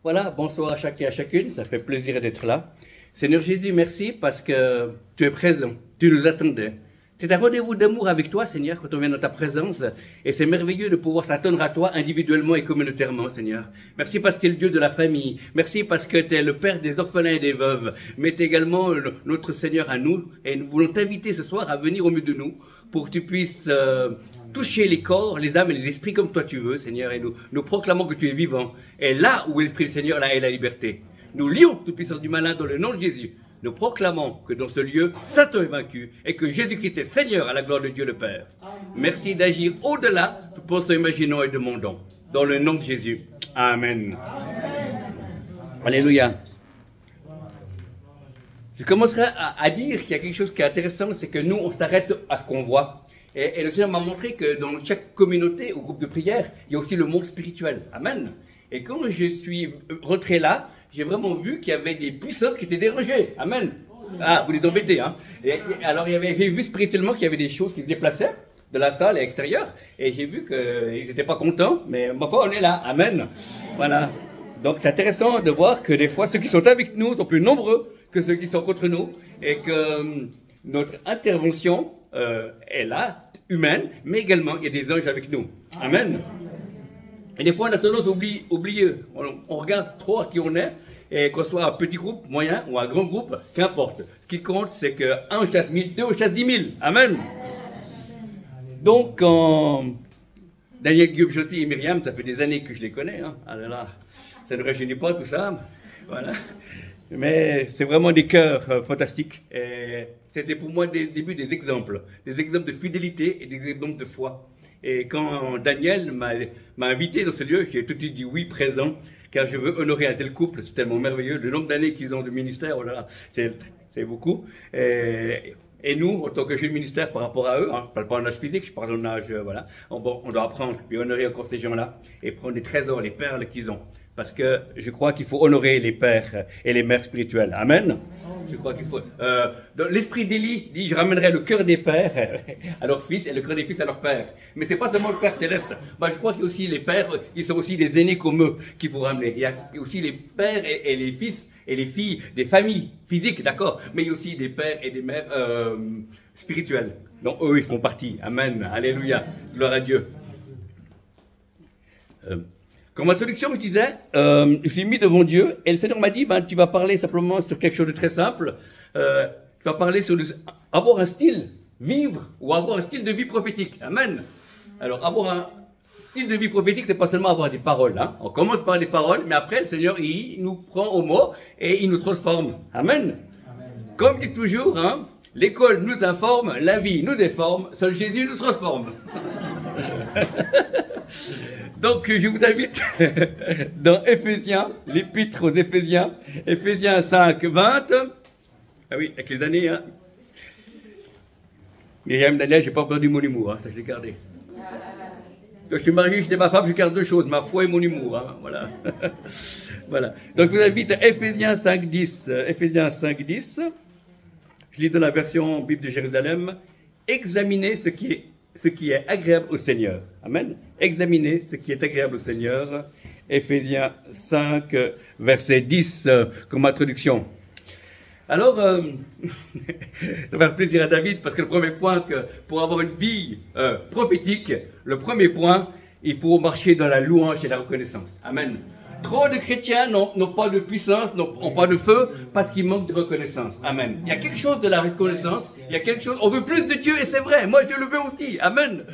Voilà, bonsoir à chacun et à chacune, ça fait plaisir d'être là. Seigneur Jésus, merci parce que tu es présent, tu nous attendais. C'est un rendez-vous d'amour avec toi, Seigneur, quand on vient dans ta présence. Et c'est merveilleux de pouvoir s'attendre à toi individuellement et communautairement, Seigneur. Merci parce que tu es le Dieu de la famille. Merci parce que tu es le Père des orphelins et des veuves. Mais tu es également notre Seigneur à nous. Et nous voulons t'inviter ce soir à venir au milieu de nous pour que tu puisses toucher les corps, les âmes et les esprits comme toi tu veux, Seigneur. Et nous proclamons que tu es vivant. Et là où l'Esprit du Seigneur, là est la liberté. Nous lions toute puissance du malin dans le nom de Jésus. Nous proclamons que dans ce lieu, Satan est vaincu et que Jésus-Christ est Seigneur à la gloire de Dieu le Père. Merci d'agir au-delà de pensons, imaginons et demandons. Dans le nom de Jésus. Amen. Alléluia. Je commencerai à dire qu'il y a quelque chose qui est intéressant, c'est que nous, on s'arrête à ce qu'on voit. Et le Seigneur m'a montré que dans chaque communauté ou groupe de prière, il y a aussi le monde spirituel. Amen. Et quand je suis rentré là, j'ai vraiment vu qu'il y avait des puissances qui étaient dérangées. Amen. Ah, vous les embêtez, hein. Alors, j'ai vu spirituellement qu'il y avait des choses qui se déplaçaient de la salle et extérieure. Et j'ai vu qu'ils n'étaient pas contents, mais ma foi, on est là. Amen. Voilà. Donc, c'est intéressant de voir que des fois, ceux qui sont avec nous sont plus nombreux que ceux qui sont contre nous. Et que notre intervention est là, humaine, mais également, il y a des anges avec nous. Amen. Et des fois, on a tendance à oublier. On regarde trop à qui on est, et qu'on soit un petit groupe, moyen ou un grand groupe, qu'importe. Ce qui compte, c'est que 1 chasse 1000, 2 chasse 10 000. Amen. Donc, Daniel Guillaume Jotti et Myriam, ça fait des années que je les connais. Hein. Ah là là, ça ne rajeunit pas tout ça. Voilà. Mais c'est vraiment des cœurs fantastiques. Et c'était pour moi des exemples de fidélité et des exemples de foi. Et quand Daniel m'a invité dans ce lieu, j'ai tout de suite dit oui, présent, car je veux honorer un tel couple, c'est tellement merveilleux. Le nombre d'années qu'ils ont de ministère, oh là là, c'est beaucoup. Et nous, en tant que jeune ministère par rapport à eux, hein, je ne parle pas en âge physique, je parle en âge, voilà, on doit apprendre et honorer encore ces gens-là et prendre les trésors, les perles qu'ils ont. Parce que je crois qu'il faut honorer les pères et les mères spirituelles. Amen. Je crois qu'il faut. L'esprit d'Élie dit: je ramènerai le cœur des pères à leurs fils et le cœur des fils à leurs pères. Mais c'est pas seulement le Père céleste. Bah, je crois qu'il y a aussi les pères, ils sont aussi des aînés comme eux qu'il faut ramener. Il y a aussi les pères et les fils et les filles des familles physiques, d'accord. Mais il y a aussi des pères et des mères spirituelles. Donc eux, ils font partie. Amen. Alléluia. Gloire à Dieu. Comme introduction, je disais, je suis mis devant Dieu et le Seigneur m'a dit, ben, tu vas parler simplement sur quelque chose de très simple. Tu vas parler sur avoir un style, vivre ou avoir un style de vie prophétique. Amen. Alors, avoir un style de vie prophétique, c'est pas seulement avoir des paroles. Hein. On commence par des paroles, mais après, le Seigneur, il nous prend au mot et il nous transforme. Amen. Amen. Comme dit toujours, hein, l'école nous informe, la vie nous déforme, seul Jésus nous transforme. Donc, je vous invite dans Éphésiens, l'épître aux Éphésiens, Éphésiens 5, 20. Ah oui, avec les années, hein. Myriam, Daniel, j'ai pas perdu mon humour, hein, ça je l'ai gardé. Quand je suis marié, je dis à ma femme, je garde deux choses, ma foi et mon humour, hein, voilà. Voilà. Donc, je vous invite à Éphésiens 5, 10. Éphésiens 5, 10. Je lis dans la version Bible de Jérusalem. Examinez ce qui est agréable au Seigneur. Amen. Examinez ce qui est agréable au Seigneur. Éphésiens 5, verset 10, comme introduction. Alors, ça va faire plaisir à David, parce que le premier point, que pour avoir une vie prophétique, le premier point, il faut marcher dans la louange et la reconnaissance. Amen. Trop de chrétiens n'ont pas de puissance, n'ont pas de feu, parce qu'ils manquent de reconnaissance. Amen. Il y a quelque chose de la reconnaissance, il y a quelque chose, on veut plus de Dieu, et c'est vrai, moi je le veux aussi. Amen.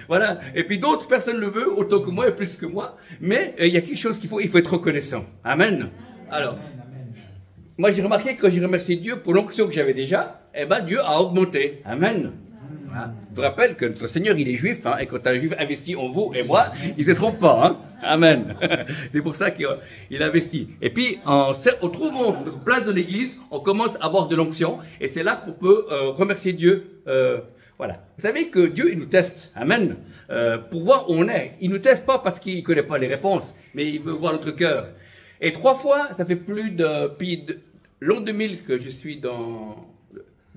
Voilà. Et puis d'autres personnes le veulent, autant que moi et plus que moi, mais il y a quelque chose il faut être reconnaissant. Amen. Alors, moi j'ai remarqué que quand j'ai remercié Dieu pour l'onction que j'avais déjà, eh ben Dieu a augmenté. Amen. Hein? Je vous rappelle que notre Seigneur, il est juif, hein, et quand un juif investit en vous et moi, il ne se trompe pas. Hein? Amen. C'est pour ça qu'il investit. Et puis, en trouvant notre place dans l'église, on commence à avoir de l'onction, et c'est là qu'on peut remercier Dieu. Voilà. Vous savez que Dieu, il nous teste. Amen. Pour voir où on est. Il ne nous teste pas parce qu'il ne connaît pas les réponses, mais il veut voir notre cœur. Et 3 fois, ça fait plus depuis l'an 2000 que je suis dans...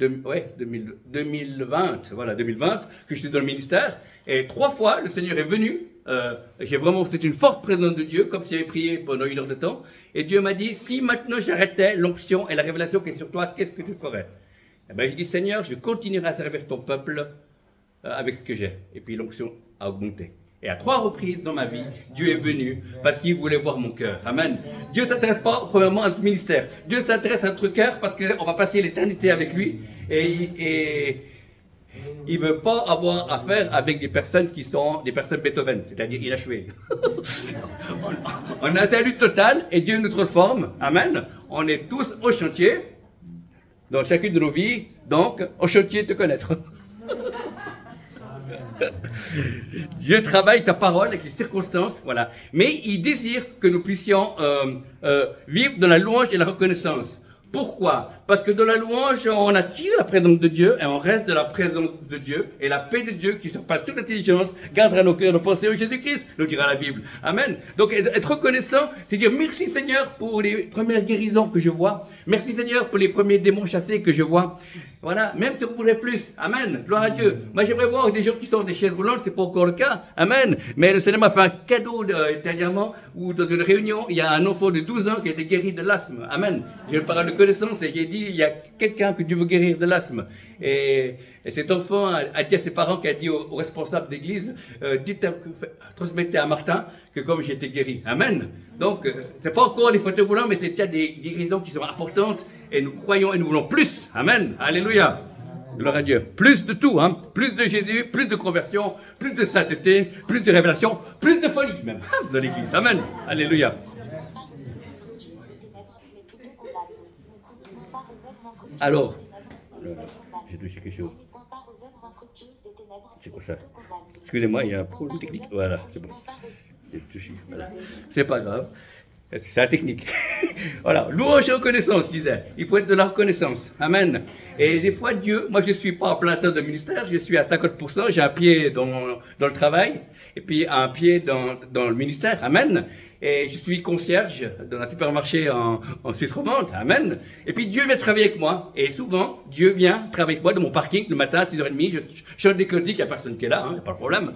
2020, voilà, 2020, que je suis dans le ministère. Et 3 fois, le Seigneur est venu j'ai vraiment, c'est une forte présence de Dieu, comme si j'avais prié pendant 1 heure de temps. Et Dieu m'a dit, si maintenant j'arrêtais l'onction et la révélation qui est sur toi, qu'est-ce que tu ferais? Eh ben, je dis, Seigneur, je continuerai à servir ton peuple avec ce que j'ai. Et puis l'onction a augmenté. Et à 3 reprises dans ma vie, Dieu est venu parce qu'il voulait voir mon cœur. Amen. Dieu ne s'intéresse pas premièrement à notre ministère. Dieu s'intéresse à notre cœur parce qu'on va passer l'éternité avec lui. Et il ne veut pas avoir affaire avec des personnes qui sont des personnes Beethoven, c'est-à-dire inachevées. On a un salut total et Dieu nous transforme. Amen. On est tous au chantier, dans chacune de nos vies, donc au chantier de te connaître. Dieu travaille ta parole avec les circonstances, voilà. Mais il désire que nous puissions vivre dans la louange et la reconnaissance. Pourquoi? Parce que dans la louange, on attire la présence de Dieu et on reste de la présence de Dieu. Et la paix de Dieu qui surpasse toute intelligence gardera nos cœurs de pensée en Jésus-Christ, nous dira la Bible. Amen. Donc être reconnaissant, c'est dire merci Seigneur pour les premières guérisons que je vois. Merci Seigneur pour les premiers démons chassés que je vois. Voilà, même si on voudrait plus. Amen. Gloire à Dieu. Moi, j'aimerais voir des gens qui sortent des chaises roulantes, c'est pas encore le cas. Amen. Mais le Seigneur m'a fait un cadeau dernièrement où dans une réunion, il y a un enfant de 12 ans qui a été guéri de l'asthme. Amen. J'ai une parole de connaissance et j'ai dit, il y a quelqu'un que Dieu veut guérir de l'asthme. Et cet enfant a dit à ses parents, qui a dit aux responsables d'église, transmettez à Martin que comme j'ai été guéri. Amen. Donc, c'est pas encore des fauteuils roulants, mais c'est déjà des guérisons qui sont importantes et nous croyons et nous voulons plus. Amen. Alléluia. Gloire à Dieu. Plus de tout, hein. Plus de Jésus, plus de conversion, plus de sainteté, plus de révélation, plus de folie même dans l'église. Amen. Alléluia. Alors, j'ai touché quelque chose. C'est quoi ça? Excusez-moi, il y a un problème technique. Voilà, c'est bon. J'ai touché, voilà. C'est pas grave. C'est la technique. Voilà, louange et reconnaissance, je disais. Il faut être de la reconnaissance. Amen. Et des fois, Dieu, moi je suis pas en plein temps de ministère, je suis à 50%, j'ai un pied dans le travail, et puis un pied dans le ministère. Amen. Et je suis concierge dans un supermarché en Suisse romande. Amen. Et puis Dieu vient travailler avec moi. Et souvent, Dieu vient travailler avec moi dans mon parking le matin à 6h30. Je chante des cantiques, il n'y a personne qui est là, hein, il n'y a pas de problème.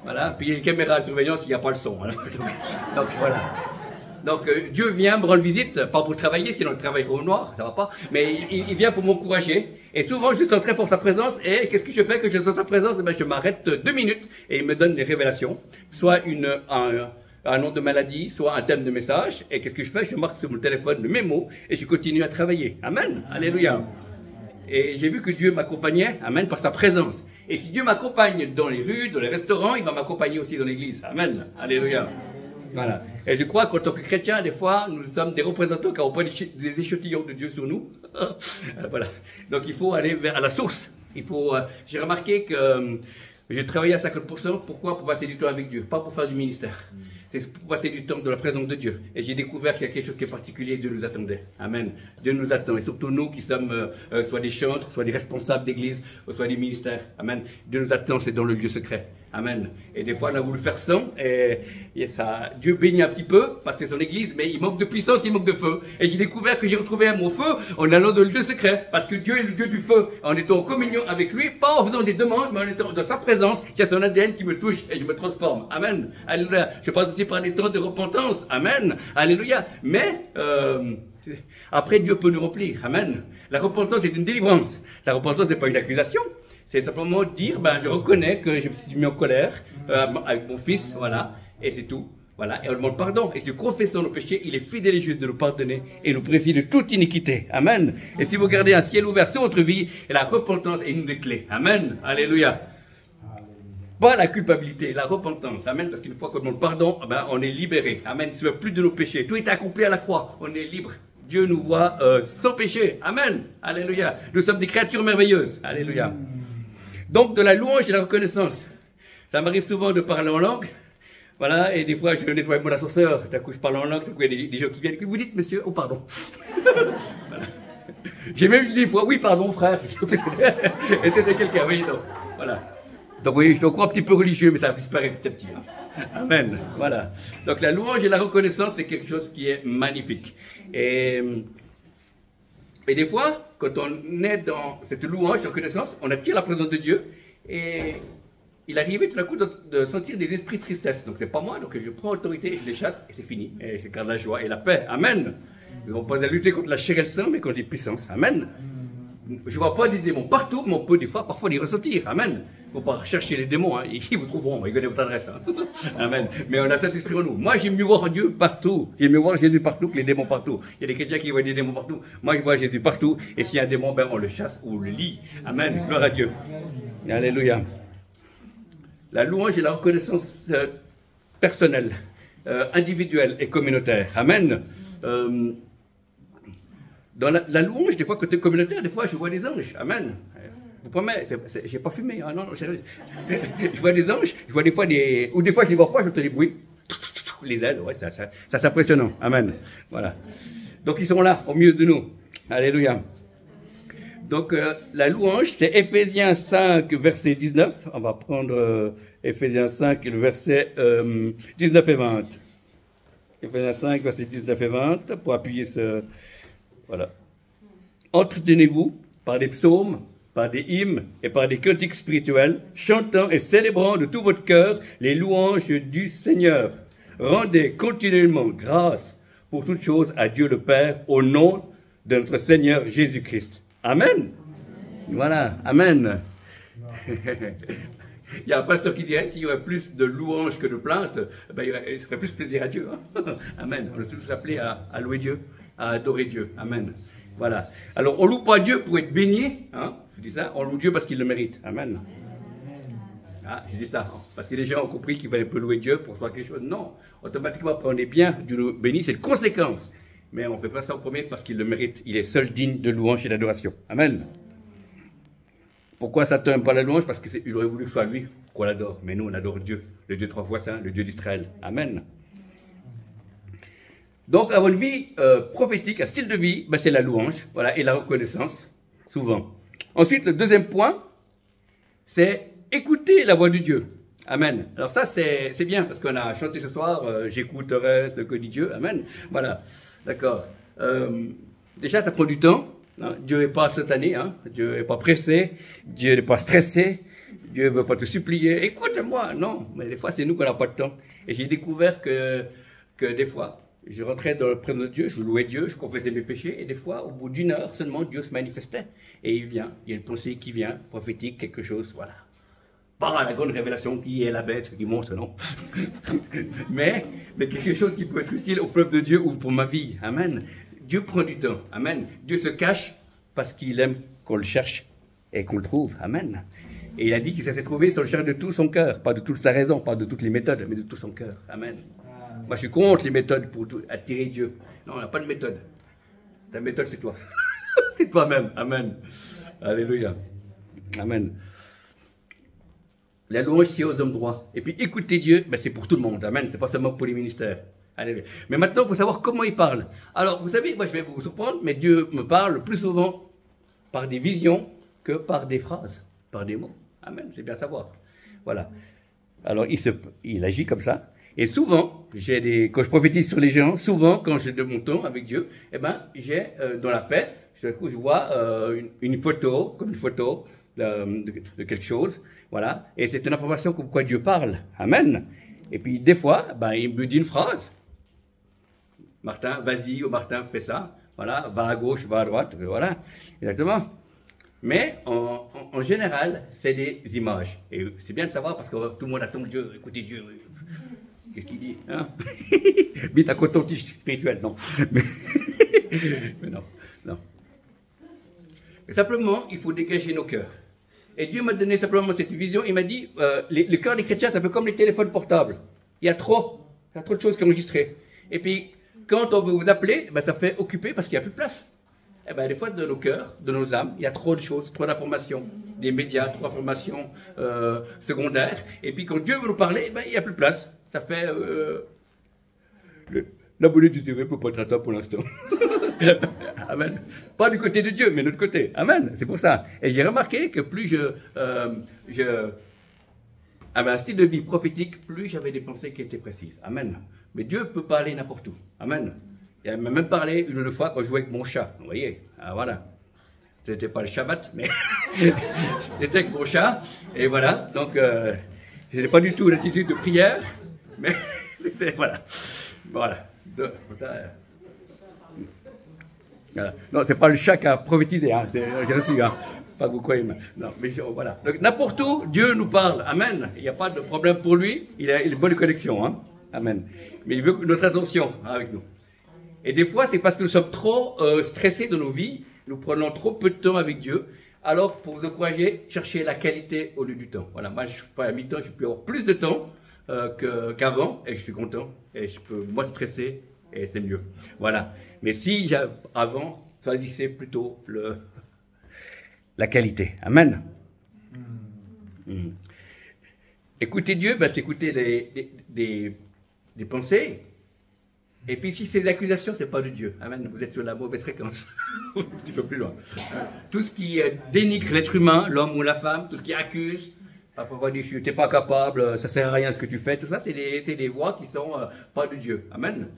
Voilà. Puis il y a une caméra de surveillance, il n'y a pas le son. Hein. Donc voilà. Donc Dieu vient me rendre visite, pas pour travailler, sinon le travail au noir, ça va pas, mais il vient pour m'encourager. Et souvent je sens très fort sa présence, et qu'est-ce que je fais quand je sens sa présence? Eh ben, je m'arrête 2 minutes, et il me donne des révélations, soit un nom de maladie, soit un thème de message, et qu'est-ce que je fais? Je marque sur mon téléphone le mémo, et je continue à travailler. Amen, alléluia. Et j'ai vu que Dieu m'accompagnait, amen, par sa présence. Et si Dieu m'accompagne dans les rues, dans les restaurants, il va m'accompagner aussi dans l'église. Amen, alléluia. Voilà. Et je crois qu'en tant que chrétiens, des fois, nous sommes des représentants qui n'ont pas des échantillons de Dieu sur nous. Voilà. Donc il faut aller à la source. J'ai remarqué que j'ai travaillé à 50%. Pourquoi? Pour passer du temps avec Dieu, pas pour faire du ministère. C'est pour passer du temps dans la présence de Dieu. Et j'ai découvert qu'il y a quelque chose qui est particulier. Dieu nous attendait. Amen. Dieu nous attend. Et surtout nous qui sommes soit des chantres, soit des responsables d'église, soit des ministères. Amen. Dieu nous attend, c'est dans le lieu secret. Amen. Et des fois, on a voulu faire sans, et ça, Dieu bénit un petit peu, parce que c'est son église, mais il manque de puissance, il manque de feu. Et j'ai découvert que j'ai retrouvé mon feu en allant dans le Dieu secret, parce que Dieu est le Dieu du feu, en étant en communion avec lui, pas en faisant des demandes, mais en étant dans sa présence, il y a son ADN qui me touche, et je me transforme. Amen. Alléluia. Je passe aussi par des temps de repentance. Amen. Alléluia. Mais, après, Dieu peut nous remplir. Amen. La repentance est une délivrance. La repentance n'est pas une accusation. C'est simplement dire, ben, je reconnais que je me suis mis en colère avec mon fils, voilà, et c'est tout. Voilà, et on demande pardon. Et si nous confessons nos péchés, il est fidèle et juste de nous pardonner et nous purifier de toute iniquité. Amen. Et si vous gardez un ciel ouvert sur votre vie, et la repentance est une des clés. Amen. Alléluia. Pas la culpabilité, la repentance. Amen. Parce qu'une fois qu'on demande pardon, ben, on est libéré. Amen. Il ne se fait plus de nos péchés. Tout est accompli à la croix. On est libre. Dieu nous voit sans péché. Amen. Alléluia. Nous sommes des créatures merveilleuses. Alléluia. Donc, de la louange et de la reconnaissance. Ça m'arrive souvent de parler en langue. Voilà, et des fois, je nettoie mon ascenseur. D'un coup, je parle en langue. D'un coup, il y a des gens qui viennent. Vous dites, monsieur, oh, pardon. Voilà. J'ai même dit des fois, oui, pardon, frère. Et c'était quelqu'un, oui, donc. Voilà. Donc, oui, je suis encore un petit peu religieux, mais ça disparaît petit à petit. Hein. Amen. Voilà. Donc, la louange et la reconnaissance, c'est quelque chose qui est magnifique. Et des fois, quand on est dans cette louange, cette reconnaissance, on attire la présence de Dieu et il arrivait tout d'un coup de sentir des esprits de tristesse. Donc c'est pas moi, donc je prends autorité, je les chasse et c'est fini. Et je garde la joie et la paix. Amen. Nous n'avons pas à lutter contre la chair et le sang, mais contre les puissances. Amen. Je ne vois pas des démons partout, mais on peut des fois, parfois les ressentir. Amen. Il ne faut pas chercher les démons, hein. Ils vous trouveront, ils connaissent votre adresse. Hein. Amen. Mais on a cet esprit en nous. Moi, j'aime mieux voir Dieu partout. J'aime mieux voir Jésus partout que les démons partout. Il y a des chrétiens qui voient des démons partout. Moi, je vois Jésus partout. Et s'il y a un démon, ben, on le chasse ou on le lie. Amen. Gloire à Dieu. Alléluia. La louange et la reconnaissance personnelle, individuelle et communautaire. Amen. Dans la louange, des fois, côté communautaire, des fois, je vois des anges. Amen. Je vous promets, j'ai pas fumé. Hein, non, sérieux. Je vois des anges, je vois des fois des... Ou des fois, je les vois pas, j'entends des bruits. Les ailes, ouais, ça c'est impressionnant. Amen. Voilà. Donc, ils sont là, au milieu de nous. Alléluia. Donc, la louange, c'est Ephésiens 5, verset 19. On va prendre Ephésiens 5, le verset 19 et 20. Ephésiens 5, verset 19 et 20, pour appuyer ce... Voilà. Entretenez-vous par des psaumes, par des hymnes et par des cantiques spirituels, chantant et célébrant de tout votre cœur les louanges du Seigneur. Rendez continuellement grâce pour toutes choses à Dieu le Père, au nom de notre Seigneur Jésus-Christ. Amen. Voilà, Amen. Il y a un pasteur qui dirait, s'il y aurait plus de louanges que de plaintes, ben, il serait plus plaisir à Dieu. Hein. Amen. On est tous appelés à louer Dieu, à adorer Dieu. Amen. Voilà. Alors, on ne loue pas Dieu pour être béni. Hein. Je dis ça. On loue Dieu parce qu'il le mérite. Amen. Ah, je dis ça. Hein. Parce que les gens ont compris qu'il fallait louer Dieu pour faire quelque chose. Non. Automatiquement, après, on est bien. Dieu nous bénit. C'est une conséquence. Mais on ne fait pas ça au premier parce qu'il le mérite. Il est seul digne de louange et d'adoration. Amen. Pourquoi Satan n'aime pas la louange? Parce qu'il aurait voulu que ce soit lui qu'on l'adore. Mais nous, on adore Dieu. Le Dieu trois fois saint, le Dieu d'Israël. Amen. Donc, avoir une vie prophétique, un style de vie, ben, c'est la louange, voilà, et la reconnaissance, souvent. Ensuite, le deuxième point, c'est écouter la voix de Dieu. Amen. Alors ça, c'est bien, parce qu'on a chanté ce soir, j'écouterai ce que dit Dieu. Amen. Voilà, d'accord. Déjà, ça prend du temps. Hein. Dieu n'est pas instantané, hein. Dieu n'est pas pressé, Dieu n'est pas stressé, Dieu ne veut pas te supplier. Écoute-moi, non. Mais des fois, c'est nous qu'on n'a pas de temps. Et j'ai découvert que des fois, je rentrais dans le présence de Dieu, je louais Dieu, je confessais mes péchés, et des fois, au bout d'une heure seulement, Dieu se manifestait. Et il vient, il y a une pensée qui vient, prophétique, quelque chose, voilà. Pas la grande révélation qui est la bête, qui montre, non. mais quelque chose qui peut être utile au peuple de Dieu ou pour ma vie. Amen. Dieu prend du temps. Amen. Dieu se cache parce qu'il aime qu'on le cherche et qu'on le trouve. Amen. Et il a dit qu'il s'est trouvé sur le cherche de tout son cœur, pas de toute sa raison, pas de toutes les méthodes, mais de tout son cœur. Amen. Moi, je suis contre les méthodes pour attirer Dieu. Non, on n'a pas de méthode. Ta méthode, c'est toi. C'est toi-même. Amen. Alléluia. Amen. La louange, c'est aux hommes droits. Et puis, écouter Dieu, ben, c'est pour tout le monde. Amen. C'est pas seulement pour les ministères. Alléluia. Mais maintenant, il faut savoir comment il parle. Alors, vous savez, moi, je vais vous surprendre, mais Dieu me parle plus souvent par des visions que par des phrases, par des mots. Amen. C'est bien savoir. Voilà. Alors, il agit comme ça. Et souvent, quand je prophétise sur les gens, souvent, quand j'ai de mon temps avec Dieu, eh ben, j'ai dans la paix, je vois une photo, comme une photo de quelque chose, voilà. Et c'est une information comme quoi Dieu parle. Amen. Et puis, des fois, ben, il me dit une phrase. Martin, vas-y, ou Martin, fais ça. Voilà, va à gauche, va à droite, voilà. Exactement. Mais, en général, c'est des images. Et c'est bien de savoir parce que tout le monde attend Dieu, écoutez Dieu. Qu'est-ce qu'il dit, hein? Vite à coton-tige spirituel, non. Mais non, non. Mais simplement, il faut dégager nos cœurs. Et Dieu m'a donné simplement cette vision. Il m'a dit, le cœur des chrétiens, c'est un peu comme les téléphones portables. Il y a trop de choses qui sont enregistrées. Et puis, quand on veut vous appeler, ben, ça fait occuper parce qu'il n'y a plus de place. Et ben, des fois, de nos cœurs, de nos âmes, il y a trop de choses, trop d'informations. Des médias, trop d'informations secondaires. Et puis, quand Dieu veut nous parler, ben, il n'y a plus de place. Ça fait... L'abonné du TV ne peut pas être à toi pour l'instant. Amen. Pas du côté de Dieu, mais de l'autre côté. Amen. C'est pour ça. Et j'ai remarqué que plus avait un style de vie prophétique, plus j'avais des pensées qui étaient précises. Amen. Mais Dieu peut parler n'importe où. Amen. Il m'a même parlé une fois quand je jouais avec mon chat. Vous voyez. Ah, voilà. Ce n'était pas le Shabbat, mais j'étais avec mon chat. Et voilà. Donc, je n'ai pas du tout l'attitude de prière, mais voilà. Voilà. Voilà. Non, c'est pas le chat qui a prophétisé, hein. J'ai reçu, hein. Pas beaucoup, non, mais voilà. Donc n'importe où, Dieu nous parle. Amen. Il n'y a pas de problème pour lui. Il a une bonne connexion, hein. Amen. Mais il veut notre attention avec nous. Et des fois, c'est parce que nous sommes trop stressés dans nos vies. Nous prenons trop peu de temps avec Dieu. Alors, pour vous encourager, cherchez la qualité au lieu du temps. Voilà. Moi, je suis pas à mi-temps, je peux avoir plus de temps qu'avant, et je suis content. Et je peux moins stresser, et c'est mieux. Voilà. Mais si avant, choisissez plutôt la qualité. Amen. Écouter Dieu, ben, c'est écouter des pensées. Et puis si c'est des accusations, c'est pas de Dieu. Amen. Vous êtes sur la mauvaise fréquence. Un petit peu plus loin. Tout ce qui dénigre l'être humain, l'homme ou la femme, tout ce qui accuse, papa dit, tu n'es pas capable, ça sert à rien ce que tu fais, tout ça, c'est des voix qui sont pas de Dieu. Amen.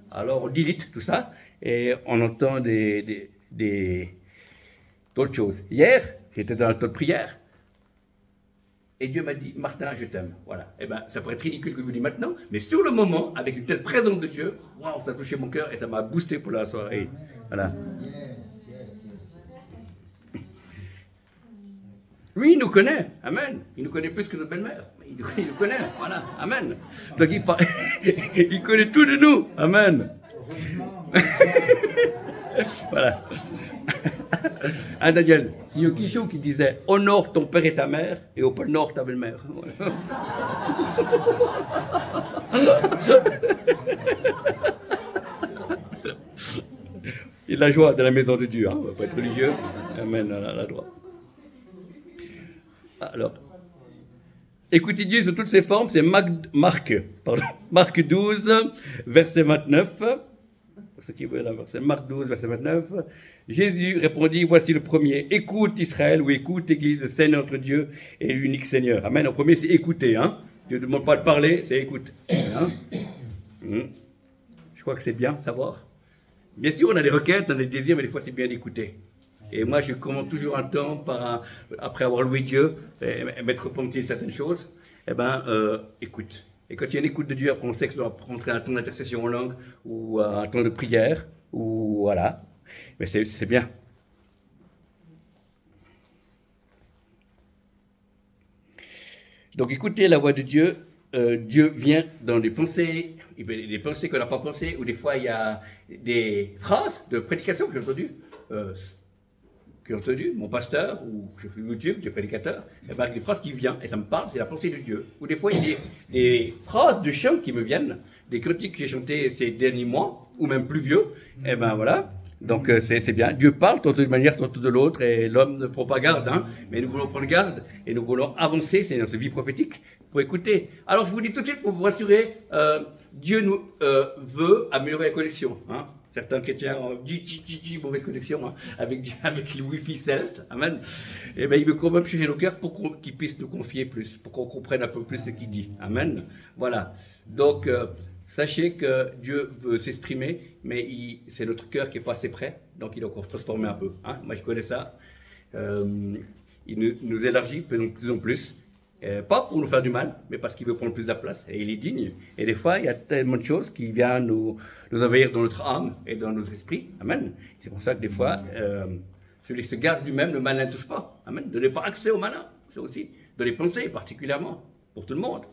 Alors on delete tout ça et on entend d'autres choses. Hier, j'étais dans un temps de prière et Dieu m'a dit, Martin, je t'aime. Voilà. Eh ben, ça pourrait être ridicule que je vous dise maintenant, mais sur le moment, avec une telle présence de Dieu, waouh, ça a touché mon cœur et ça m'a boosté pour la soirée. Voilà. Lui, il nous connaît. Amen. Il nous connaît plus que notre belle-mère. Il nous connaît. Voilà. Amen. Donc, il connaît tout de nous. Amen. Voilà. Hein, Daniel, c'est Yokisho qui disait « Honore ton père et ta mère, et au pôle Nord ta belle-mère. » Il a la joie de la maison de Dieu. Hein. On ne va pas être religieux. Amen. La joie. Alors, écoutez Dieu sous toutes ses formes, c'est Marc 12, verset 29. Ce qui veut la verset Marc 12, verset 29. Jésus répondit, voici le premier. Écoute Israël, ou écoute Église, le Seigneur notre Dieu est l'unique Seigneur. Amen. Le premier, c'est écouter. Hein. Dieu ne demande pas de parler, c'est écouter. Hein. Je crois que c'est bien savoir. Bien sûr, on a des requêtes, on a des désirs, mais des fois, c'est bien d'écouter. Et moi, je commence toujours un temps après avoir loué Dieu et m'être repenti de certaines choses. Eh bien, écoute. Et quand il y a une écoute de Dieu, après on sait que ça doit rentrer un temps d'intercession en langue ou un temps de prière, ou voilà. Mais c'est bien. Donc écoutez la voix de Dieu. Dieu vient dans des pensées, des pensées qu'on n'a pas pensées, ou des fois il y a des phrases de prédication que j'ai entendues. Mon pasteur, ou sur YouTube, du prédicateur, et ben, des phrases qui viennent, et ça me parle, c'est la pensée de Dieu. Ou des fois, il y a des phrases de chant qui me viennent, des cantiques que j'ai chantés ces derniers mois, ou même plus vieux, et ben voilà. Donc c'est bien. Dieu parle tantôt d'une manière, tantôt de l'autre, et l'homme ne prend pas garde, hein, mais nous voulons prendre garde, et nous voulons avancer, c'est notre vie prophétique, pour écouter. Alors je vous dis tout de suite, pour vous rassurer, Dieu nous veut améliorer la connexion, hein. Certains chrétiens ont mauvaise connexion, hein, avec le Wi-Fi céleste. Amen. Et bien, il veut quand même changer nos cœurs pour qu'il puisse nous confier plus, pour qu'on comprenne un peu plus ce qu'il dit. Amen. Voilà. Donc, sachez que Dieu veut s'exprimer, mais c'est notre cœur qui n'est pas assez prêt, donc il doit encore se transformer un peu. Hein. Moi, je connais ça. Il nous élargit de plus en plus. Pas pour nous faire du mal, mais parce qu'il veut prendre plus de la place, et il est digne. Et des fois, il y a tellement de choses qui viennent nous envahir dans notre âme et dans nos esprits. Amen. C'est pour ça que des fois, celui qui se garde lui-même, le malin ne touche pas. Amen. Ne donnez pas accès au malin. C'est aussi de les pensées, particulièrement, pour tout le monde.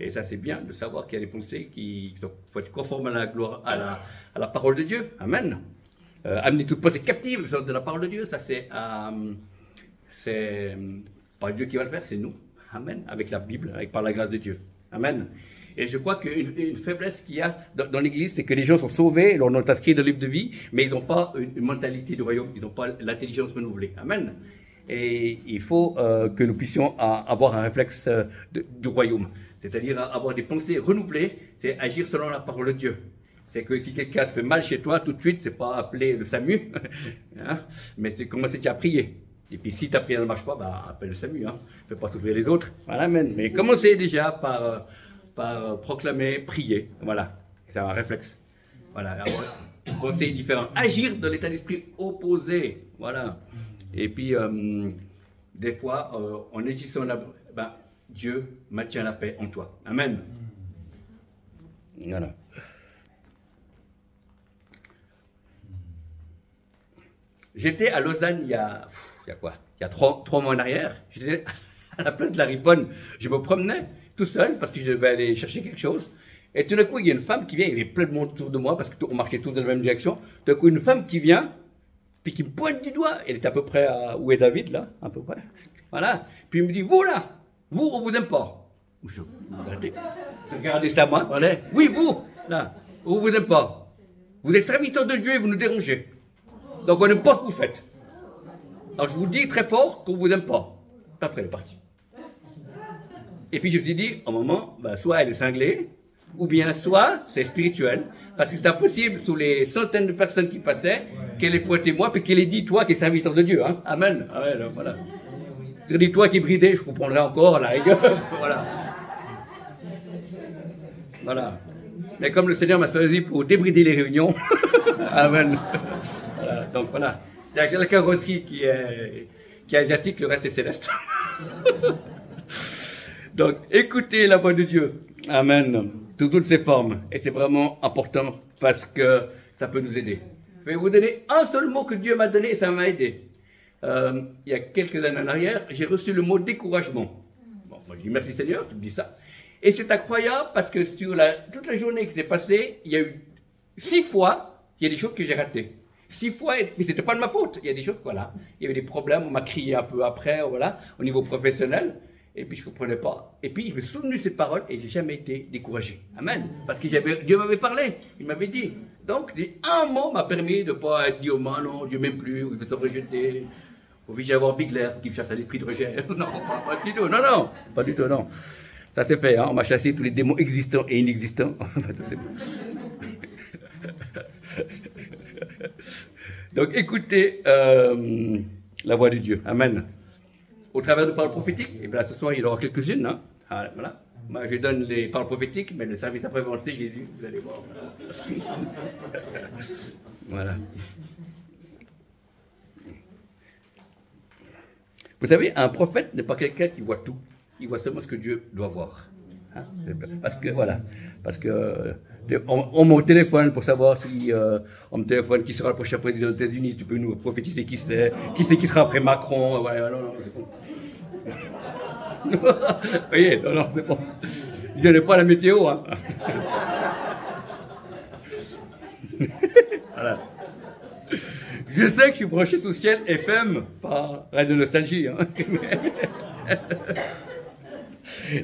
Et ça, c'est bien de savoir qu'il y a des pensées qui faut être conformes à la gloire, à la parole de Dieu. Amen. Amener toute pensée captive de la parole de Dieu, ça c'est pas Dieu qui va le faire, c'est nous. Amen. Avec la Bible, par la grâce de Dieu. Amen. Et je crois qu'une faiblesse qu'il y a dans l'Église, c'est que les gens sont sauvés, on est inscrits dans le livre de vie, mais ils n'ont pas une mentalité du royaume, ils n'ont pas l'intelligence renouvelée. Amen. Et il faut que nous puissions avoir un réflexe du royaume, c'est-à-dire avoir des pensées renouvelées, c'est agir selon la parole de Dieu. C'est que si quelqu'un se fait mal chez toi, tout de suite, c'est pas appeler le SAMU, hein, mais c'est commencer à prier. Et puis si ta prière ne marche pas, bah, appelle le SAMU, hein. Ne fais pas souffrir les autres. Voilà, amen. Mais commencez déjà par proclamer, prier. Voilà, c'est un réflexe. Voilà, avoir un conseil différent. Agir dans l'état d'esprit opposé. Voilà. Et puis, des fois, en agissant là, ben, Dieu maintient la paix en toi. Amen. Voilà. J'étais à Lausanne il y a quoi? Il y a 3 mois en arrière. J'étais à la place de la Riponne. Je me promenais tout seul parce que je devais aller chercher quelque chose. Et tout d'un coup, il y a une femme qui vient. Il y avait plein de monde autour de moi parce qu'on marchait tous dans la même direction. Tout d'un coup, une femme qui vient, puis qui me pointe du doigt. Elle était à peu près à où est David, là, à peu près. Voilà. Puis il me dit, vous là, vous, on vous aime pas. Je regardez, c'est à moi. Voilà. Oui, vous, là, on vous aime pas. Vous êtes serviteur de Dieu et vous nous dérangez. Donc on n'aime pas ce que vous faites. Alors je vous dis très fort qu'on ne vous aime pas. Après elle est partie. Et puis je me suis dit, au moment, ben, soit elle est cinglée, ou bien soit c'est spirituel. Parce que c'est impossible, sous les centaines de personnes qui passaient, qu'elle ait pointé moi, puis qu'elle ait dit, toi qui es serviteur de Dieu. Hein. Amen. Amen. Voilà. C'est dit, toi qui es bridé, je comprendrai encore à la rigueur. Voilà. Voilà. Mais comme le Seigneur m'a choisi pour débrider les réunions, amen. Voilà, donc voilà. Il y a la carrosserie qui est asiatique, le reste est céleste. Donc écoutez la voix de Dieu. Amen. Sous toutes ses formes. Et c'est vraiment important parce que ça peut nous aider. Je vais vous donner un seul mot que Dieu m'a donné et ça m'a aidé. Il y a quelques années en arrière, j'ai reçu le mot découragement. Bon, moi je dis merci Seigneur, tu me dis ça. Et c'est incroyable parce que sur toute la journée qui s'est passée, il y a eu 6 fois, il y a des choses que j'ai ratées. 6 fois, mais c'était pas de ma faute. Il y a des choses, voilà. Il y avait des problèmes, on m'a crié un peu après, voilà, au niveau professionnel. Et puis je ne comprenais pas. Et puis je me suis souvenu de ces paroles et j'ai jamais été découragé. Amen. Parce que Dieu m'avait parlé, il m'avait dit. Donc un mot m'a permis de ne pas être dit, oh non, Dieu m'aime plus, ou je me sens rejeté. Ou j'ai avoir Bigler qui me chasse à l'esprit de rejet. Non, pas du tout, non, pas du tout, non. Ça c'est fait, hein. On m'a chassé tous les démons existants et inexistants. Donc écoutez la voix de Dieu. Amen. Au travers de paroles prophétiques, et bien là, ce soir il y en aura quelques-unes. Hein. Ah, voilà. Moi je donne les paroles prophétiques, mais le service après-vente c'est Jésus, vous allez voir. Voilà. Vous savez, un prophète n'est pas quelqu'un qui voit tout. Il voit seulement ce que Dieu doit voir. Hein? Parce que, voilà, parce que on me téléphone pour savoir si on me téléphone qui sera le prochain président des États-Unis. Tu peux nous prophétiser qui sera après Macron. Ouais, non, c'est bon. Vous voyez, non, c'est bon. Je n'ai pas la météo. Hein. Voilà. Je sais que je suis branché sous Ciel FM par Radio Nostalgie. Hein.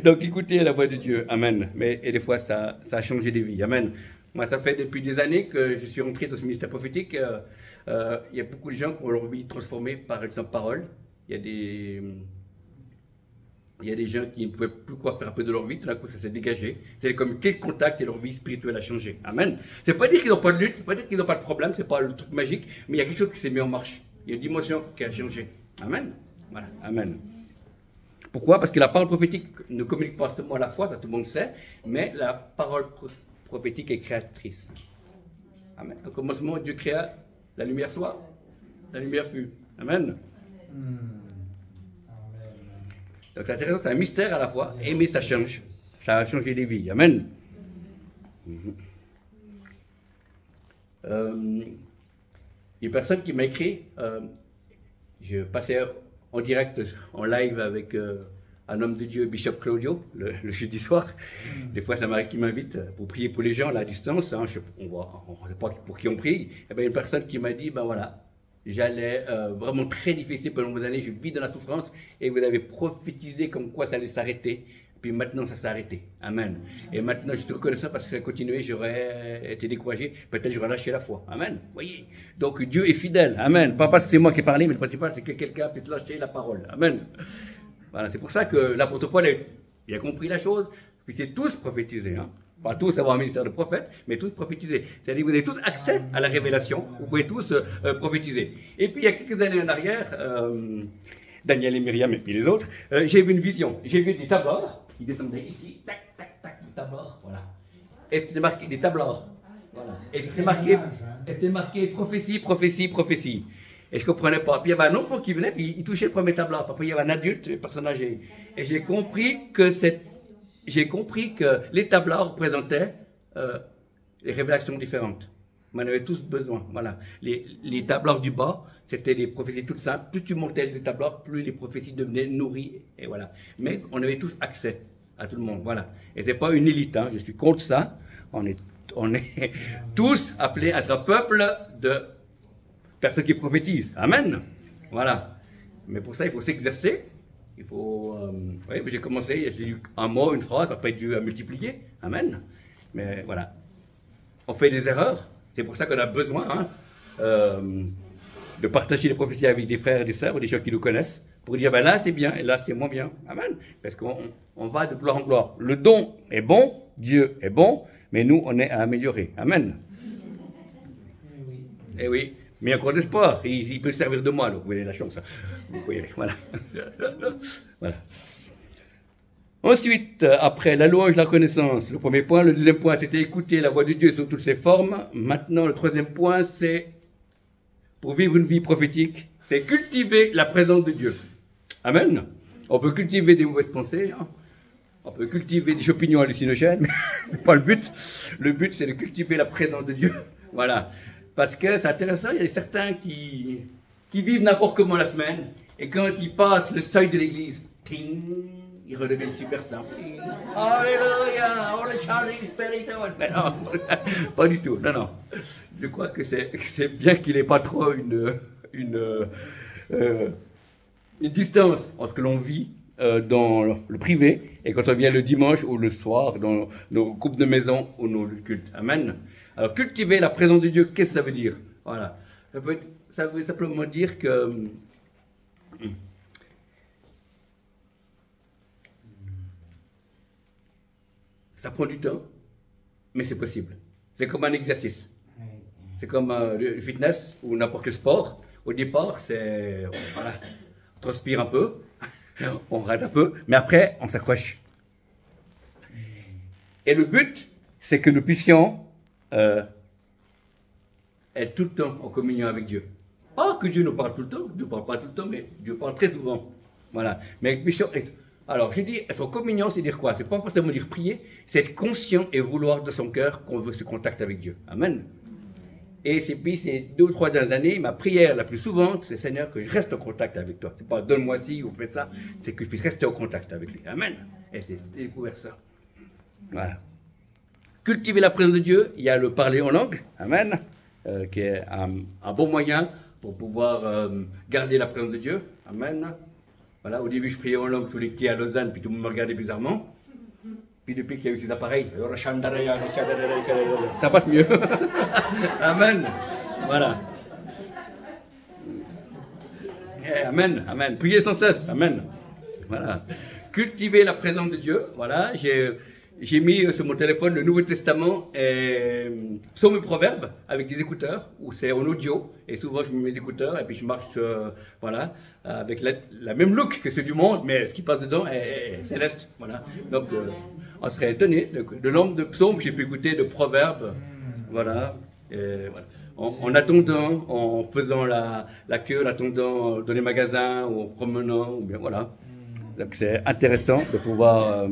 Donc écoutez la voix de Dieu, amen. Et des fois ça a changé des vies, amen. Moi ça fait depuis des années que je suis rentré dans ce ministère prophétique. Il y a beaucoup de gens qui ont leur vie transformée par exemple parole. Il y a des gens qui ne pouvaient plus quoi faire un peu de leur vie, tout d'un coup ça s'est dégagé. C'est comme quel contact et leur vie spirituelle a changé, amen. C'est pas dire qu'ils n'ont pas de lutte, c'est pas dire qu'ils n'ont pas de problème, c'est pas le truc magique, mais il y a quelque chose qui s'est mis en marche. Il y a une dimension qui a changé, amen. Voilà, amen. Pourquoi? Parce que la parole prophétique ne communique pas seulement la foi, ça tout le monde sait, mais la parole prophétique est créatrice. Amen. Au commencement, Dieu créa, la lumière soit, la lumière fut. Amen. Donc c'est intéressant, c'est un mystère à la fois, mais ça change. Ça a changé des vies. Amen. Il y a une personne qui m'a écrit, je passais en direct, en live avec un homme de Dieu, Bishop Claudio, le jeudi soir. Des fois, ça m'arrive qu'il m'invite pour prier pour les gens là, à distance. Hein, on ne sait pas pour qui on prie. Et bien, une personne qui m'a dit, ben voilà, j'allais vraiment très difficile pendant vos années, je vis dans la souffrance et vous avez prophétisé comme quoi ça allait s'arrêter. Puis maintenant, ça s'est arrêté. Amen. Et maintenant, je suis reconnaissant parce que si ça continuait, j'aurais été découragé. Peut-être j'aurais lâché la foi. Amen. Voyez. Donc, Dieu est fidèle. Amen. Pas parce que c'est moi qui ai parlé, mais le principal, c'est que quelqu'un puisse lâcher la parole. Amen. Voilà. C'est pour ça que l'apôtre Paul, il a compris la chose. Puis c'est tous prophétisés. Hein. Pas tous avoir un ministère de prophète, mais tous prophétiser. C'est-à-dire que vous avez tous accès à la révélation. Vous pouvez tous prophétiser. Et puis, il y a quelques années en arrière, Daniel et Myriam et puis les autres, j'ai vu une vision. J'ai vu des tableurs. Ils descendaient ici, tac, tac, tac, des tableurs, voilà. Et c'était marqué des tableurs, voilà. Et c'était marqué prophétie, prophétie, prophétie. Et je ne comprenais pas. Puis il y avait un enfant qui venait, puis il touchait le premier tablard. Après, il y avait un adulte, une personne âgée. Et j'ai compris que les tablards représentaient les révélations différentes. On en avait tous besoin. Voilà. Les tablards du bas, c'était des prophéties toutes simples. Plus tu montais les tablards, plus les prophéties devenaient nourries. Et voilà. Mais on avait tous accès à tout le monde. Voilà. Et ce n'est pas une élite. Hein. Je suis contre ça. On est tous appelés à être un peuple de personnes qui prophétisent. Amen. Voilà. Mais pour ça, il faut s'exercer. Il faut... oui, j'ai commencé, j'ai eu un mot, une phrase, après Dieu a multiplié. Amen. Mais voilà. On fait des erreurs. C'est pour ça qu'on a besoin de partager les prophéties avec des frères et des sœurs ou des gens qui nous connaissent pour dire, ben là c'est bien et là c'est moins bien. Amen. Parce qu'on va de gloire en gloire. Le don est bon, Dieu est bon, mais nous, on est à améliorer. Amen. Eh oui. Mais il y a encore d'espoir. Il peut servir de moi, donc vous voyez la chance. Vous voyez, voilà. Voilà. Ensuite, après la louange, la reconnaissance, le premier point. Le deuxième point, c'était écouter la voix de Dieu sous toutes ses formes. Maintenant, le troisième point, c'est, pour vivre une vie prophétique, c'est cultiver la présence de Dieu. Amen. On peut cultiver des mauvaises pensées, hein. On peut cultiver des opinions hallucinogènes, mais c'est pas le but. Le but, c'est de cultiver la présence de Dieu. Voilà. Parce que c'est intéressant, il y a certains qui vivent n'importe comment la semaine, et quand ils passent le seuil de l'église, ting, ils redeviennent super simples. Alléluia, on le charge spirituel. Mais non, pas du tout. Non, non. Je crois que c'est bien qu'il n'ait pas trop une distance entre ce que l'on vit dans le privé et quand on vient le dimanche ou le soir dans nos groupes de maison ou nos cultes. Amen. Alors, cultiver la présence de Dieu, qu'est-ce que ça veut dire? Voilà. Ça veut simplement dire que ça prend du temps, mais c'est possible. C'est comme un exercice. C'est comme le fitness ou n'importe quel sport. Au départ, c'est... Voilà. On transpire un peu, on rate un peu, mais après, on s'accroche. Et le but, c'est que nous puissions être tout le temps en communion avec Dieu. Pas que Dieu nous parle tout le temps, Dieu ne parle pas tout le temps, mais Dieu parle très souvent. Voilà. Mais puissions être... Alors, je dis être en communion, c'est dire quoi? C'est pas forcément dire prier, c'est être conscient et vouloir de son cœur qu'on veut ce contact avec Dieu. Amen. Et puis, ces 2 ou 3 dernières années, ma prière la plus souvent, c'est Seigneur, que je reste en contact avec toi. C'est pas donne-moi ci ou fais ça, c'est que je puisse rester en contact avec lui. Amen. Et c'est découvert ça. Voilà. Cultiver la présence de Dieu, il y a le parler en langue. Amen. Qui est un bon moyen pour pouvoir garder la présence de Dieu. Amen. Voilà, au début, je priais en langue sous les quais à Lausanne, puis tout le monde me regardait bizarrement. Puis depuis qu'il y a eu ces appareils, ça passe mieux. Amen. Voilà. Amen, amen. Priez sans cesse. Amen. Voilà. Cultiver la présence de Dieu. Voilà. J'ai mis sur mon téléphone le Nouveau Testament et psaumes et proverbes avec des écouteurs, où c'est en audio, et souvent je mets mes écouteurs et puis je marche voilà, avec la même look que ceux du monde, mais ce qui passe dedans est céleste. Voilà. Donc on serait étonné de nombre de psaumes que j'ai pu écouter, de proverbes, voilà. Et, voilà. En attendant, en faisant la queue, en attendant dans les magasins, ou en promenant, ou bien voilà. Donc c'est intéressant de pouvoir...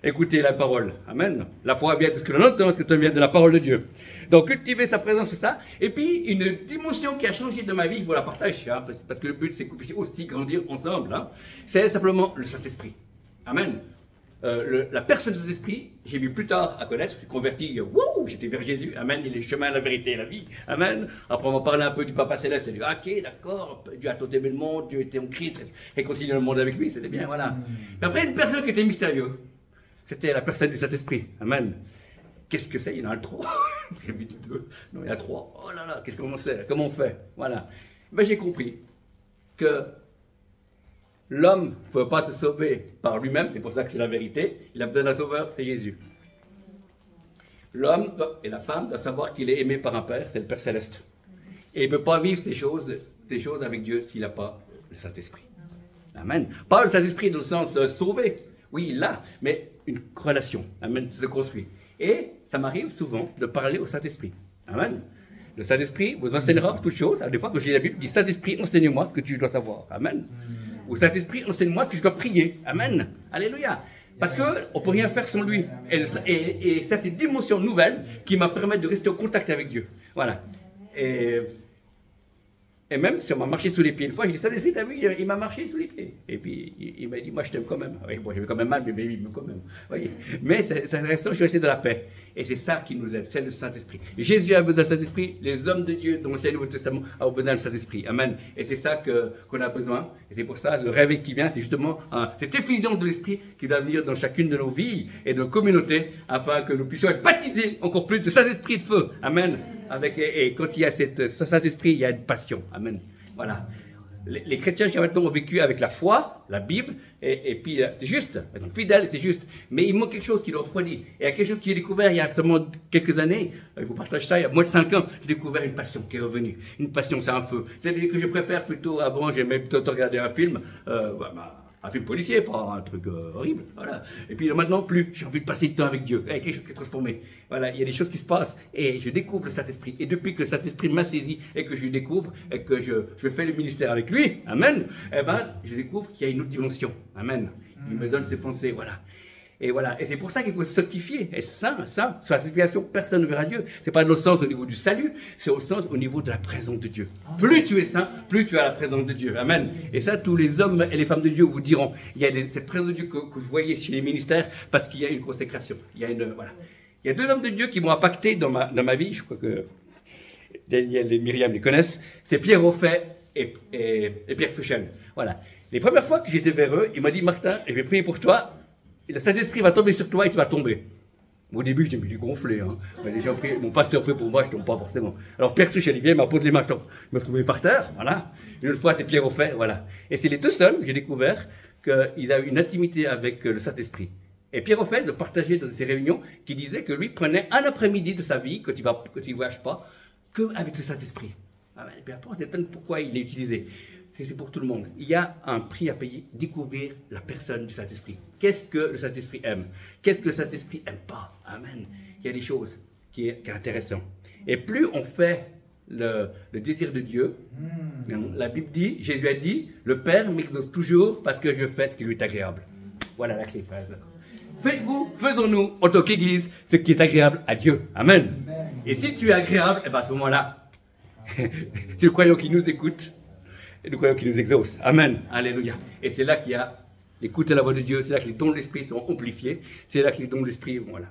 écoutez la parole. Amen. La foi vient de ce que l'on entend, ce que vient de la parole de Dieu. Donc, cultiver sa présence, c'est ça. Et puis, une dimension qui a changé de ma vie, je vous la partage, hein, parce que le but, c'est qu'on puisse aussi grandir ensemble. Hein, c'est simplement le Saint-Esprit. Amen. La personne du Saint-Esprit, j'ai mis plus tard à connaître, je suis converti, j'étais vers Jésus. Amen. Il est le chemin, la vérité et la vie. Amen. Après, on va parler un peu du Papa Céleste. Il dit, ok, d'accord, Dieu a tant aimé le monde, Dieu était en Christ, réconcilié le monde avec lui, c'était bien, voilà. Mais après, une personne qui était mystérieuse. C'était la personne du Saint-Esprit. Amen. Qu'est-ce que c'est? Il y en a 3. Non, il y a 3. Oh là là, qu'est-ce qu'on sait? Comment on fait? Voilà. Ben, j'ai compris que l'homme ne peut pas se sauver par lui-même, c'est pour ça que c'est la vérité. Il a besoin d'un sauveur, c'est Jésus. L'homme et la femme doivent savoir qu'il est aimé par un Père, c'est le Père Céleste. Et il ne peut pas vivre ces choses avec Dieu s'il n'a pas le Saint-Esprit. Amen. Pas le Saint-Esprit dans le sens sauvé. Oui, il l'a, mais une relation, amen, se construit. Et ça m'arrive souvent de parler au Saint-Esprit, amen. Le Saint-Esprit vous enseignera toutes choses. Des fois, quand je lis la Bible, il dit Saint-Esprit, enseigne-moi ce que tu dois savoir. Amen. Ou Saint-Esprit, enseigne-moi ce que je dois prier. Amen. Alléluia. Parce qu'on ne peut rien faire sans lui. Et ça, c'est des dimensions nouvelles qui me permettent de rester en contact avec Dieu. Voilà. Et même si on m'a marché sous les pieds une fois, j'ai dit, Saint-Esprit, t'as vu, il m'a marché sous les pieds. Et puis, il m'a dit, moi, je t'aime quand même. Oui, bon, j'avais quand même mal, mais il m'aime quand même. Voyez. Mais ça reste, je suis resté dans la paix. Et c'est ça qui nous aide, c'est le Saint-Esprit. Jésus a besoin du Saint-Esprit, les hommes de Dieu, dont c'est le Nouveau Testament, ont besoin du Saint-Esprit. Amen. Et c'est ça qu'on a besoin. Et c'est pour ça, le réveil qui vient, c'est justement cette effusion de l'Esprit qui doit venir dans chacune de nos vies et de nos communautés, afin que nous puissions être baptisés encore plus de Saint-Esprit de feu. Amen. Et quand il y a ce Saint-Esprit, il y a une passion. Amen. Voilà. Les chrétiens qui maintenant ont vécu avec la foi, la Bible, et puis c'est juste, ils sont fidèles, c'est juste. Mais il manque quelque chose qui leur refroidit. Et il y a quelque chose que j'ai découvert il y a seulement quelques années, je vous partage ça, il y a moins de 5 ans, j'ai découvert une passion qui est revenue. Une passion, c'est un feu. C'est-à-dire que je préfère plutôt, avant j'aimais plutôt regarder un film, un film policier, pas un truc horrible, voilà. Et puis maintenant, plus, j'ai envie de passer du temps avec Dieu, avec quelque chose qui est transformé. Voilà, il y a des choses qui se passent, et je découvre le Saint-Esprit. Et depuis que le Saint-Esprit m'a saisi, et que je le découvre, et que je fais le ministère avec lui, amen, eh ben, je découvre qu'il y a une autre dimension, amen. Il me donne ses pensées, voilà. Et voilà, et c'est pour ça qu'il faut se sanctifier, être saint. Sur la sanctification, personne ne verra Dieu. C'est pas dans le sens au niveau du salut, c'est au sens au niveau de la présence de Dieu. Plus tu es saint, plus tu as la présence de Dieu. Amen. Et ça, tous les hommes et les femmes de Dieu vous diront. Il y a cette présence de Dieu que vous voyez chez les ministères, parce qu'il y a une consécration. Il y a voilà. Il y a 2 hommes de Dieu qui m'ont impacté dans ma vie, je crois que Daniel et Myriam les connaissent. C'est Pierre Offet et Pierre Feuchel. Voilà. Les premières fois que j'étais vers eux, il m'a dit, Martin, je vais prier pour toi. Et le Saint-Esprit va tomber sur toi et tu vas tomber. Au début, je t'ai gonflé. Hein. Les gens prient, mon pasteur prie pour moi, je ne tombe pas forcément. Alors, Pierre Feuchel, il m'a posé les mains, je me retrouvais par terre, voilà. Une autre fois, c'est Pierre Offet, voilà. Et c'est les 2 seuls que j'ai découvert qu'ils avaient une intimité avec le Saint-Esprit. Et Pierre Offet le partageait dans ses réunions, qui disait que lui prenait un après-midi de sa vie, quand il ne voyage pas, qu'avec le Saint-Esprit. Et puis après, on s'étonne pourquoi il l'a utilisé. C'est pour tout le monde. Il y a un prix à payer, découvrir la personne du Saint-Esprit. Qu'est-ce que le Saint-Esprit aime? Qu'est-ce que le Saint-Esprit n'aime pas? Amen. Il y a des choses qui est intéressant. Et plus on fait le désir de Dieu, la Bible dit, Jésus a dit, le Père m'exauce toujours parce que je fais ce qui lui est agréable. Voilà la clé de phrase. Faites-vous, faisons-nous, en tant qu'Église, ce qui est agréable à Dieu. Amen. Et si tu es agréable, eh ben à ce moment-là, c'est le croyant qui nous écoute. Et nous croyons qu'il nous exauce. Amen. Alléluia. Et c'est là qu'il y a l'écoute à la voix de Dieu, c'est là que les dons de l'Esprit sont amplifiés, c'est là que les dons de l'Esprit, voilà.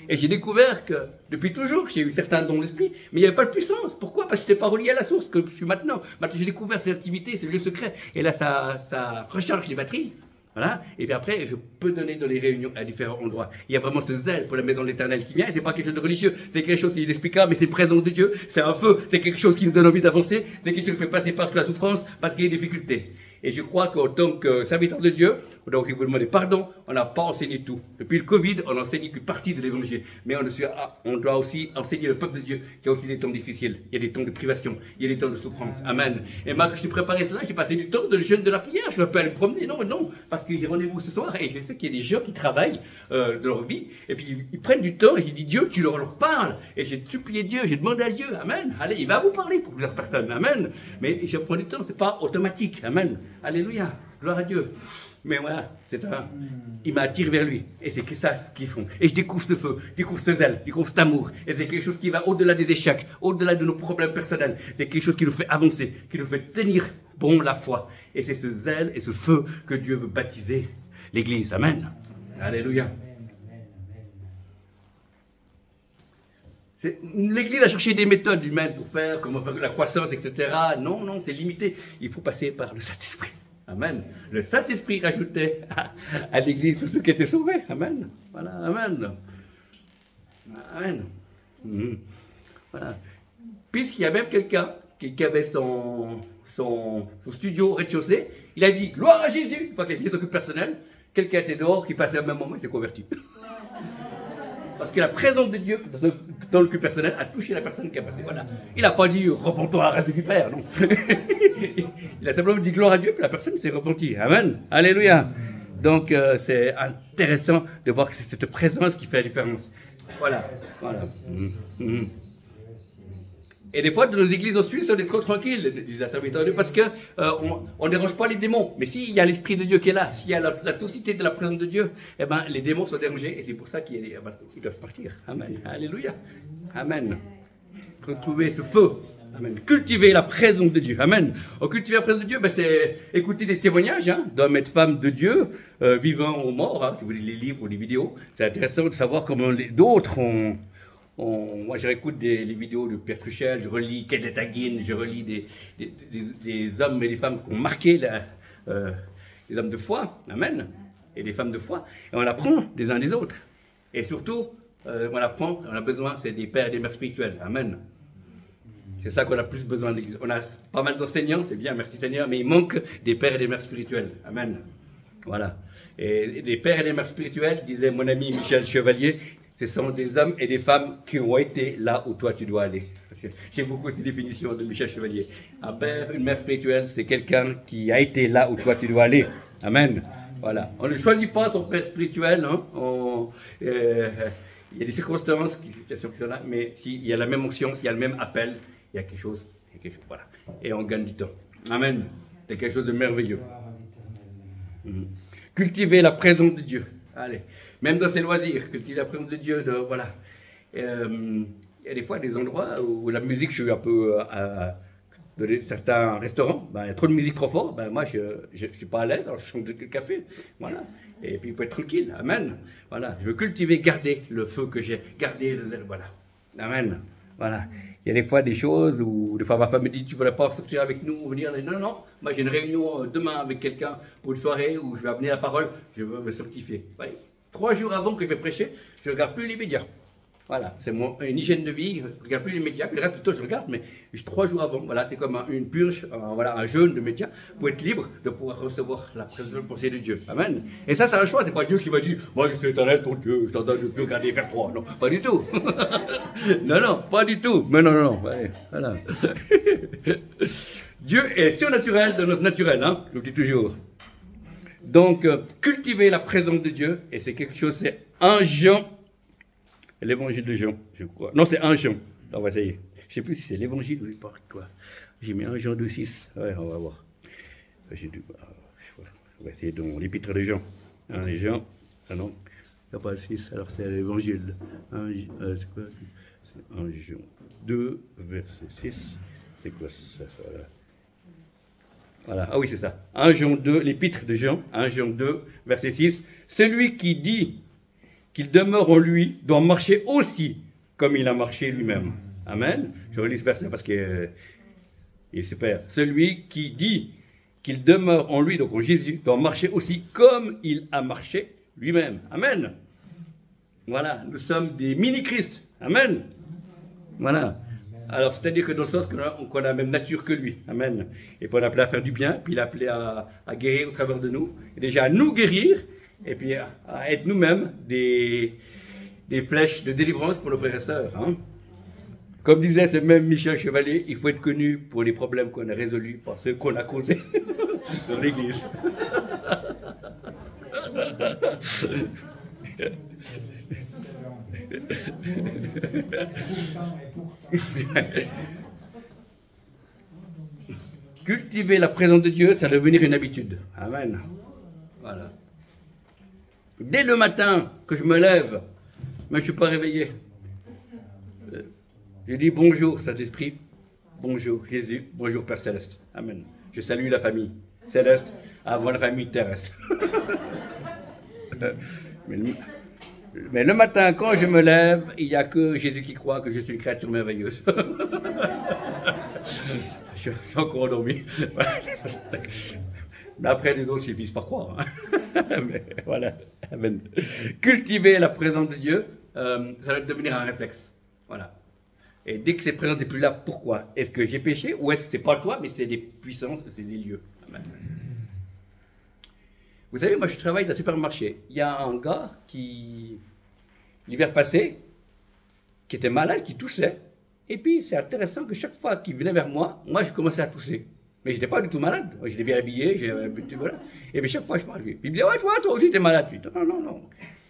Et j'ai découvert que, depuis toujours, j'ai eu certains dons de l'Esprit, mais il n'y avait pas de puissance. Pourquoi? Parce que je n'étais pas relié à la source, que je suis maintenant. Maintenant, j'ai découvert cette activité, c'est le lieu secret. Et là, ça recharge les batteries. Voilà. Et puis après, je peux donner dans les réunions à différents endroits. Il y a vraiment ce zèle pour la maison de l'Éternel qui vient. C'est pas quelque chose de religieux. C'est quelque chose qui est inexplicable, mais c'est le présent de Dieu. C'est un feu. C'est quelque chose qui nous donne envie d'avancer. C'est quelque chose qui fait passer par la souffrance parce qu'il y a des difficultés. Et je crois qu'en tant que serviteur de Dieu, donc si vous demandez pardon, on n'a pas enseigné tout. Depuis le Covid, on n'enseigne qu'une partie de l'évangile. Mais on doit aussi enseigner le peuple de Dieu qui a aussi des temps difficiles. Il y a des temps de privation, il y a des temps de souffrance. Amen. Et moi, quand je suis préparé cela, j'ai passé du temps de jeûne de la prière. Je ne vais pas aller me promener. Non, parce que j'ai rendez-vous ce soir et je sais qu'il y a des gens qui travaillent de leur vie. Et puis ils prennent du temps et j'ai dit Dieu, tu leur parles. Et j'ai supplié Dieu, j'ai demandé à Dieu. Amen. Allez, il va vous parler pour plusieurs personnes. Amen. Mais je prends du temps, c'est pas automatique. Amen. Alléluia, gloire à Dieu. Mais voilà, il m'attire vers lui. Et c'est que ça ce qu'ils font. Et je découvre ce feu, je découvre ce zèle, je découvre cet amour. Et c'est quelque chose qui va au-delà des échecs, au-delà de nos problèmes personnels. C'est quelque chose qui nous fait avancer, qui nous fait tenir bon la foi. Et c'est ce zèle et ce feu que Dieu veut baptiser l'Église. Amen. Alléluia. L'Église a cherché des méthodes humaines pour faire, comment faire la croissance, etc. Non, c'est limité. Il faut passer par le Saint-Esprit. Amen. Le Saint-Esprit rajoutait à l'Église tous ceux qui étaient sauvés. Amen. Voilà, amen. Amen. Voilà. Puisqu'il y a même quelqu'un qui avait son studio au rez-de-chaussée, il a dit gloire à Jésus. Une fois que les filles s'occupent personnel, quelqu'un était dehors qui passait au même moment, il s'est converti. Parce que la présence de Dieu dans le culte personnel a touché la personne qui a passé. Voilà. Il n'a pas dit repens-toi, arrête du Père, non. Il a simplement dit gloire à Dieu, puis la personne s'est repentie. Amen. Alléluia. Donc c'est intéressant de voir que c'est cette présence qui fait la différence. Voilà. Et des fois, dans nos églises en Suisse, on est trop tranquille, disent la serviteur, parce que on ne dérange pas les démons. Mais s'il y a l'Esprit de Dieu qui est là, s'il y a la toxicité de la présence de Dieu, eh ben, les démons sont dérangés, et c'est pour ça qu'ils doivent partir. Amen. Alléluia. Amen. Retrouver ce feu. Amen. Cultiver la présence de Dieu. Amen. Cultiver la présence de Dieu, ben, c'est écouter des témoignages d'hommes et de femmes de Dieu, vivants ou morts, si vous lisez les livres ou les vidéos. C'est intéressant de savoir comment d'autres ont... Moi, je réécoute les vidéos de Pierre Truchel, je relis Kenneth Hagin, je relis des hommes et des femmes qui ont marqué les hommes de foi, amen, et les femmes de foi, et on apprend des uns des autres. Et surtout, on a besoin, c'est des pères et des mères spirituels, amen. C'est ça qu'on a plus besoin de l'Église. On a pas mal d'enseignants, c'est bien, merci Seigneur, mais il manque des pères et des mères spirituels, amen. Voilà. Et des pères et des mères spirituels, disait mon ami Michel Chevalier, ce sont des hommes et des femmes qui ont été là où toi tu dois aller. J'aime beaucoup cette définition de Michel Chevalier. Un père, une mère spirituelle, c'est quelqu'un qui a été là où toi tu dois aller. Amen. Voilà. On ne choisit pas son père spirituel. Hein. Il y a des circonstances, des situations qui sont là, mais s'il y a la même onction, s'il y a le même appel, il y a quelque chose. Voilà. Et on gagne du temps. Amen. C'est quelque chose de merveilleux. Cultiver la présence de Dieu. Allez. Même dans ses loisirs, cultiver la présence de Dieu, voilà. Il y a des fois des endroits où la musique, je suis un peu dans certains restaurants, ben, il y a trop de musique trop fort, ben, moi je ne suis pas à l'aise, alors je chante du café, voilà. Et puis il peut être tranquille, amen. Voilà, je veux cultiver, garder le feu que j'ai, garder le zèle, voilà. Amen. Voilà. Il y a des fois des choses où des fois ma femme me dit tu ne voudrais pas sortir avec nous ou venir. Non, non, moi j'ai une réunion demain avec quelqu'un pour une soirée où je vais amener la parole, je veux me sanctifier. Voyez. 3 jours avant que je vais prêcher, je ne regarde plus les médias. Voilà, c'est une hygiène de vie, je ne regarde plus les médias, le reste du temps je regarde, mais 3 jours avant, voilà, c'est comme une purge, voilà, un jeûne de médias, pour être libre de pouvoir recevoir la présence de pensée de Dieu. Amen. Et ça, c'est un choix, c'est pas Dieu qui m'a dit, moi je suis éternel ton Dieu, je t'en donne de plus regarder vers toi. Non, pas du tout. Non, non, pas du tout. Mais non, non, non, ouais, voilà. Dieu est surnaturel de notre naturel, hein, je le dis toujours. Donc, cultiver la présence de Dieu, et c'est quelque chose, c'est 1 Jean, l'évangile de Jean, je crois. Non, c'est 1 Jean. On va essayer. Je ne sais plus si c'est l'évangile ou pas, quoi. J'ai mis 1 Jean 2,6. Ouais, on va voir. On va essayer dans l'épître de Jean. 1 Jean, ah non, il n'y a pas le 6, alors c'est l'évangile. C'est quoi? C'est 1 Jean 2, verset 6. C'est quoi ça? Voilà. Voilà, ah oui, c'est ça. 1 Jean 2, l'épître de Jean, 1 Jean 2, verset 6. Celui qui dit qu'il demeure en lui doit marcher aussi comme il a marché lui-même. Amen. Je relis ce verset parce qu'il est super. Celui qui dit qu'il demeure en lui, donc en Jésus, doit marcher aussi comme il a marché lui-même. Amen. Voilà, nous sommes des mini-Christ. Amen. Voilà. Alors, c'est-à-dire que dans le sens qu'on a la même nature que lui. Amen. Et puis on a appelé à faire du bien, puis il a appelé à guérir au travers de nous. Et déjà à nous guérir, et puis à être nous-mêmes des flèches de délivrance pour nos frères et sœurs. Hein. Comme disait ce même Michel Chevalier, il faut être connu pour les problèmes qu'on a résolus par ceux qu'on a causés dans l'Église. Cultiver la présence de Dieu, ça va devenir une habitude. Amen. Voilà. Dès le matin que je me lève, mais je ne suis pas réveillé. Je dis bonjour Saint-Esprit, bonjour Jésus, bonjour Père Céleste. Amen. Je salue la famille céleste avant la famille terrestre. Mais le matin, quand je me lève, il n'y a que Jésus qui croit que je suis une créature merveilleuse. Je suis encore endormi. Mais après, les autres suffisent par croire. Mais voilà. Amen. Cultiver la présence de Dieu, ça va devenir un réflexe. Voilà. Et dès que cette présence n'est plus là, pourquoi? Est-ce que j'ai péché ou est-ce que ce n'est pas toi, mais c'est des puissances, c'est des lieux? Amen. Vous savez, moi je travaille dans un supermarché. Il y a un gars qui, l'hiver passé, qui était malade, qui toussait. Et puis c'est intéressant que chaque fois qu'il venait vers moi, moi je commençais à tousser. Mais je n'étais pas du tout malade. J'étais bien habillé, voilà. Et puis chaque fois je parlais. Il me disait, ouais, toi aussi tu es malade. Non, non, non.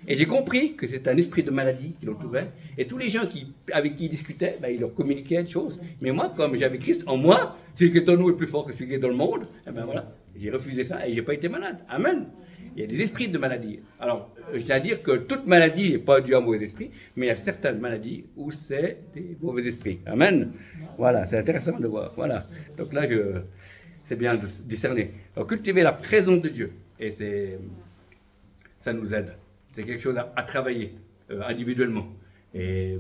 Et j'ai compris que c'est un esprit de maladie qui l'entourait. Et tous les gens avec qui il discutait, ben, il leur communiquait des choses. Mais moi, comme j'avais Christ en moi, celui qui est en nous est plus fort que celui qui est dans le monde, et ben voilà, j'ai refusé ça et je n'ai pas été malade. Amen. Il y a des esprits de maladie. Alors, je tiens à dire que toute maladie n'est pas due à un mauvais esprit, mais il y a certaines maladies où c'est des mauvais esprits. Amen. Voilà, c'est intéressant de voir. Voilà. Donc là, c'est bien de discerner. Alors, cultiver la présence de Dieu. Et ça nous aide. C'est quelque chose à travailler individuellement. Et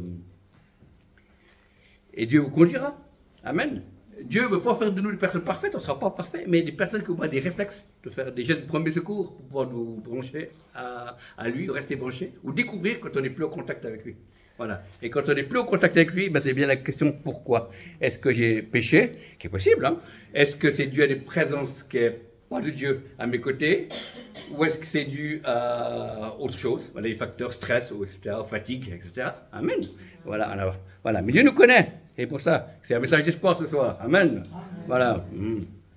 Dieu vous conduira. Amen. Dieu ne veut pas faire de nous des personnes parfaites, on ne sera pas parfait, mais des personnes qui ont des réflexes, de faire des gestes de premier secours pour pouvoir nous brancher à lui, rester branchés, ou découvrir quand on n'est plus en contact avec lui. Voilà. Et quand on n'est plus en contact avec lui, ben c'est bien la question pourquoi. Est-ce que j'ai péché, qui est possible, hein? Est-ce que c'est dû à des présences qui n'est pas de Dieu à mes côtés, ou est-ce que c'est dû à autre chose, voilà, les facteurs stress, etc., fatigue, etc. Amen. Voilà, alors, voilà. Mais Dieu nous connaît. Et pour ça, c'est un message d'espoir ce soir. Amen. Voilà.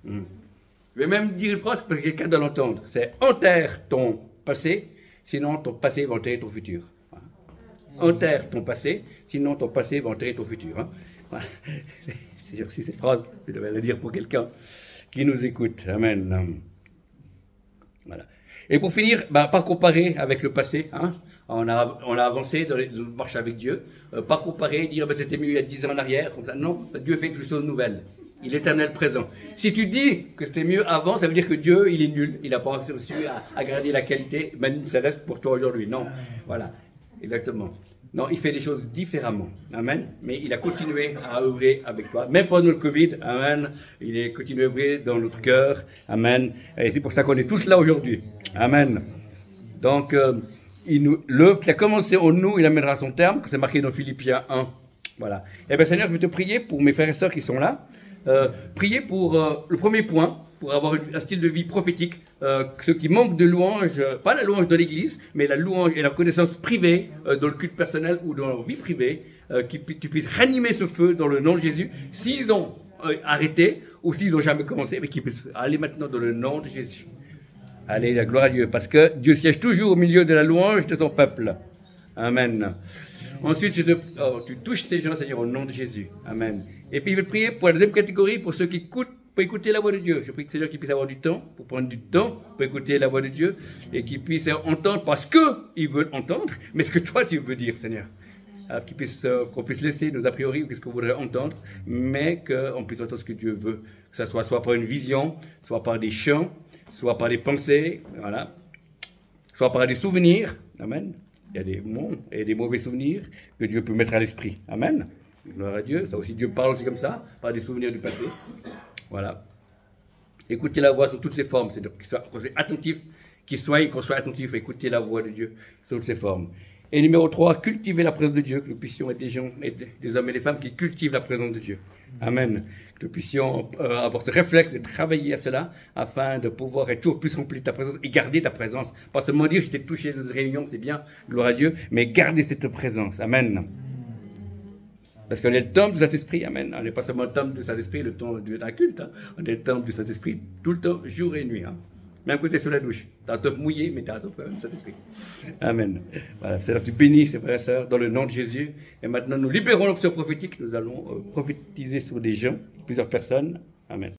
Je vais même dire une phrase pour que quelqu'un doit l'entendre. C'est enterre ton passé, sinon ton passé va enterrer ton futur. Voilà. Enterre ton passé, sinon ton passé va enterrer ton futur. Hein. Voilà. J'ai reçu cette phrase, je devais la dire pour quelqu'un qui nous écoute. Amen. Voilà. Et pour finir, pas comparer avec le passé. Hein. On a avancé dans les marches avec Dieu. Pas comparer, dire c'était mieux il y a 10 ans en arrière. Comme ça. Non, Dieu fait quelque chose de nouvelle. Il est éternel présent. Si tu dis que c'était mieux avant, ça veut dire que Dieu, il est nul. Il n'a pas réussi à garder la qualité, même ça reste pour toi aujourd'hui. Non, voilà, exactement. Non, il fait des choses différemment. Amen. Mais il a continué à œuvrer avec toi. Même pendant le Covid. Amen. Il a continué à œuvrer dans notre cœur. Amen. Et c'est pour ça qu'on est tous là aujourd'hui. Amen. Donc, l'œuvre qui a commencé en nous, il amènera à son terme, que c'est marqué dans Philippiens 1. Voilà. Eh bien, Seigneur, je vais te prier pour mes frères et sœurs qui sont là. Prier pour le premier point, pour avoir un style de vie prophétique. Ceux qui manquent de louange, pas la louange de l'Église, mais la louange et la connaissance privée dans le culte personnel ou dans leur vie privée, tu puisses ranimer ce feu dans le nom de Jésus. S'ils ont arrêté ou s'ils n'ont jamais commencé, mais qu'ils puissent aller maintenant dans le nom de Jésus. Allez, la gloire à Dieu, parce que Dieu siège toujours au milieu de la louange de son peuple. Amen. Ensuite, tu touches ces gens, Seigneur, au nom de Jésus. Amen. Et puis, je vais prier pour la deuxième catégorie, pour ceux qui écoutent, pour écouter la voix de Dieu. Je prie que Seigneur qu'ils puissent avoir du temps, pour prendre du temps, pour écouter la voix de Dieu, et qu'ils puissent entendre parce qu'ils veulent entendre, mais ce que toi tu veux dire, Seigneur. Qu'on puisse laisser nos a priori ou qu'est-ce qu'on voudrait entendre, mais qu'on puisse entendre ce que Dieu veut. Que ce soit par une vision, soit par des chants, soit par des pensées, voilà, soit par des souvenirs. Amen. Il y a des bons et des mauvais souvenirs que Dieu peut mettre à l'esprit. Amen. Gloire à Dieu. Ça aussi, Dieu parle aussi comme ça, par des souvenirs du passé. Voilà. Écoutez la voix sous toutes ses formes, c'est-à-dire qu'on soit attentif, qu'on soit attentif à écouter la voix de Dieu sous toutes ses formes. Et numéro 3, cultiver la présence de Dieu, que nous puissions être des gens, des hommes et des femmes qui cultivent la présence de Dieu. Amen. Que nous puissions avoir ce réflexe de travailler à cela, afin de pouvoir être toujours plus rempli de ta présence et garder ta présence. Pas seulement dire, je t'ai touché dans une réunion, c'est bien, gloire à Dieu, mais garder cette présence. Amen. Parce qu'on est le temple du Saint-Esprit, amen. On n'est pas seulement le temple du Saint-Esprit, le temps d'un culte, hein. On est le temple du Saint-Esprit tout le temps, jour et nuit. Hein. Même quand tu es sous la douche, tu as un top mouillé, mais tu as un top quand même du Saint-Esprit. Amen. Voilà, c'est-à-dire tu bénis ces frères et sœurs dans le nom de Jésus. Et maintenant, nous libérons l'option prophétique, nous allons prophétiser sur des gens, plusieurs personnes. Amen.